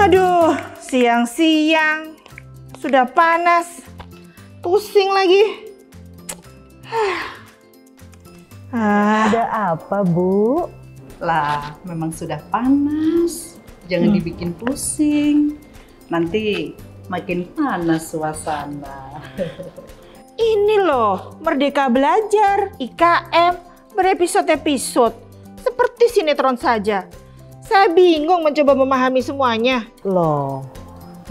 Aduh, siang-siang sudah panas, pusing lagi. Ada apa, Bu? Lah, memang sudah panas. Jangan dibikin pusing. Nanti makin panas suasana. Ini loh, Merdeka Belajar, IKM, berepisode-episode. Seperti sinetron saja. Saya bingung mencoba memahami semuanya. Loh,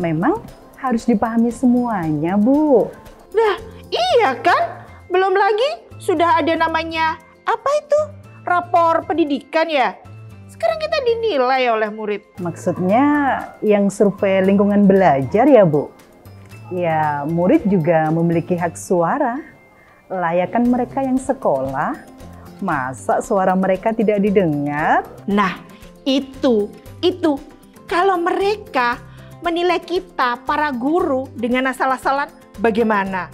memang harus dipahami semuanya, Bu. Lah, iya kan? Belum lagi sudah ada namanya, apa itu? Rapor pendidikan ya? Sekarang kita dinilai oleh murid. Maksudnya yang survei lingkungan belajar ya, Bu? Ya, murid juga memiliki hak suara. Layakan mereka yang sekolah, masa suara mereka tidak didengar? Nah, itu. Kalau mereka menilai kita, para guru, dengan asal-asalan, bagaimana?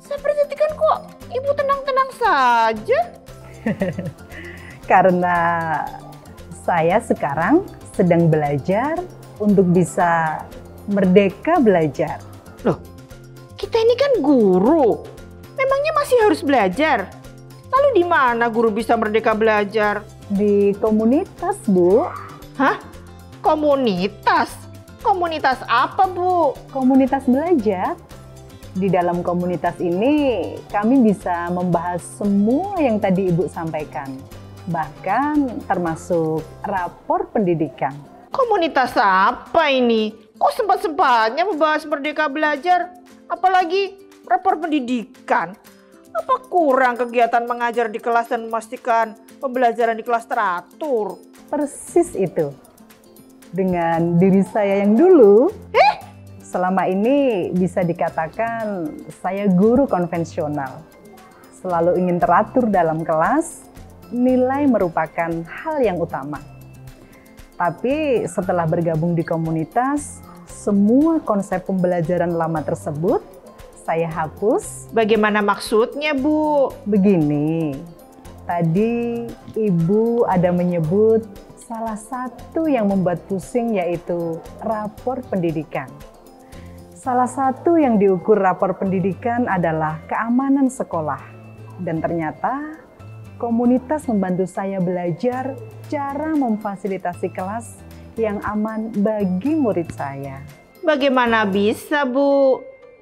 Saya perhatikan kok, Ibu tenang-tenang saja. Karena saya sekarang sedang belajar untuk bisa merdeka belajar. Loh, kita ini kan guru. Memangnya masih harus belajar? Lalu di mana guru bisa merdeka belajar? Di komunitas, Bu. Hah? Komunitas? Komunitas apa, Bu? Komunitas belajar. Di dalam komunitas ini kami bisa membahas semua yang tadi Ibu sampaikan. Bahkan termasuk rapor pendidikan. Komunitas apa ini? Kok sempat-sempatnya membahas merdeka belajar? Apalagi rapor pendidikan. Apa kurang kegiatan mengajar di kelas dan memastikan pembelajaran di kelas teratur? Persis itu. Dengan diri saya yang dulu, selama ini bisa dikatakan saya guru konvensional. Selalu ingin teratur dalam kelas, nilai merupakan hal yang utama. Tapi setelah bergabung di komunitas, semua konsep pembelajaran lama tersebut saya hapus. Bagaimana maksudnya, Bu? Begini, tadi Ibu ada menyebut salah satu yang membuat pusing yaitu rapor pendidikan. Salah satu yang diukur rapor pendidikan adalah keamanan sekolah. Dan ternyata komunitas membantu saya belajar cara memfasilitasi kelas yang aman bagi murid saya. Bagaimana bisa, Bu?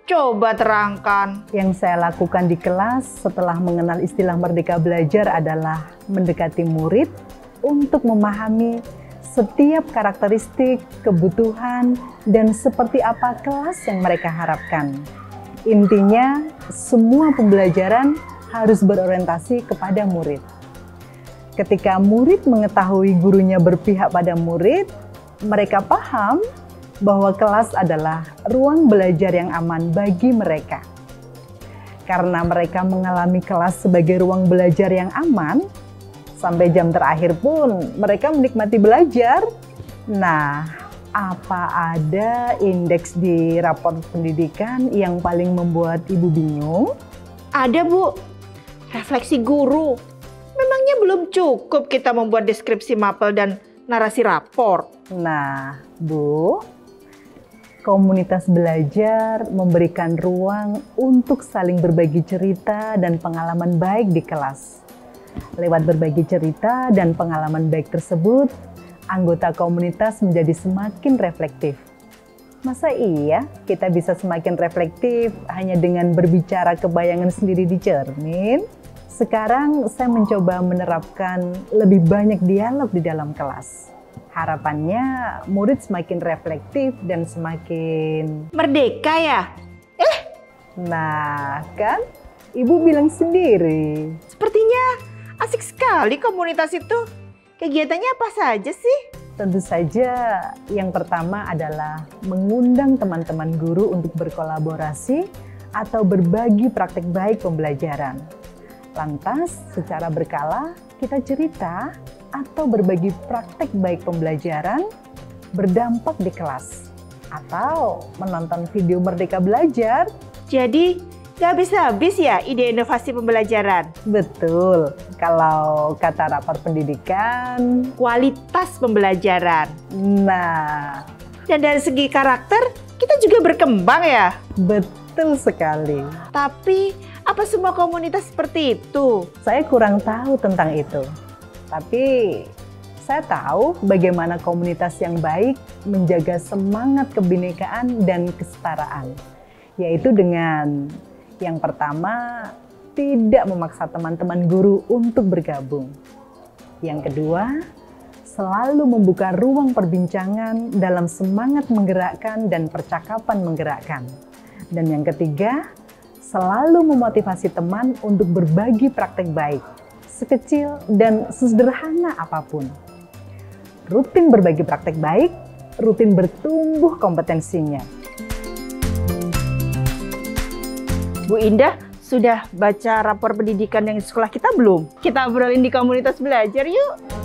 Coba terangkan. Yang saya lakukan di kelas setelah mengenal istilah Merdeka Belajar adalah mendekati murid untuk memahami setiap karakteristik, kebutuhan, dan seperti apa kelas yang mereka harapkan. Intinya, semua pembelajaran harus berorientasi kepada murid. Ketika murid mengetahui gurunya berpihak pada murid, mereka paham bahwa kelas adalah ruang belajar yang aman bagi mereka. Karena mereka mengalami kelas sebagai ruang belajar yang aman, sampai jam terakhir pun mereka menikmati belajar. Nah, apa ada indeks di rapor pendidikan yang paling membuat Ibu bingung? Ada, Bu. Refleksi guru. Memangnya belum cukup kita membuat deskripsi mapel dan narasi rapor? Nah, Bu, komunitas belajar memberikan ruang untuk saling berbagi cerita dan pengalaman baik di kelas. Lewat berbagi cerita dan pengalaman baik tersebut, anggota komunitas menjadi semakin reflektif. Masa iya kita bisa semakin reflektif hanya dengan berbicara kebayangan sendiri di cermin? Sekarang saya mencoba menerapkan lebih banyak dialog di dalam kelas. Harapannya murid semakin reflektif dan semakin merdeka ya? Nah, kan Ibu bilang sendiri. Sepertinya asik sekali komunitas itu. Kegiatannya apa saja sih? Tentu saja yang pertama adalah mengundang teman-teman guru untuk berkolaborasi atau berbagi praktek baik pembelajaran. Lantas secara berkala kita cerita atau berbagi praktek baik pembelajaran berdampak di kelas. Atau menonton video Merdeka Belajar. Jadi gak habis-habis ya ide inovasi pembelajaran? Betul, kalau kata rapor pendidikan, kualitas pembelajaran. Nah, Dan dari segi karakter, kita juga berkembang ya. Betul sekali. Tapi, apa semua komunitas seperti itu? Saya kurang tahu tentang itu. Tapi saya tahu bagaimana komunitas yang baik menjaga semangat kebinekaan dan kesetaraan. Yaitu dengan yang pertama, tidak memaksa teman-teman guru untuk bergabung. Yang kedua, selalu membuka ruang perbincangan dalam semangat menggerakkan dan percakapan menggerakkan. Dan yang ketiga, selalu memotivasi teman untuk berbagi praktek baik, sekecil dan sesederhana apapun. Rutin berbagi praktek baik, rutin bertumbuh kompetensinya. Bu Indah, sudah baca rapor pendidikan yang di sekolah kita belum? Kita obrolin di komunitas belajar yuk.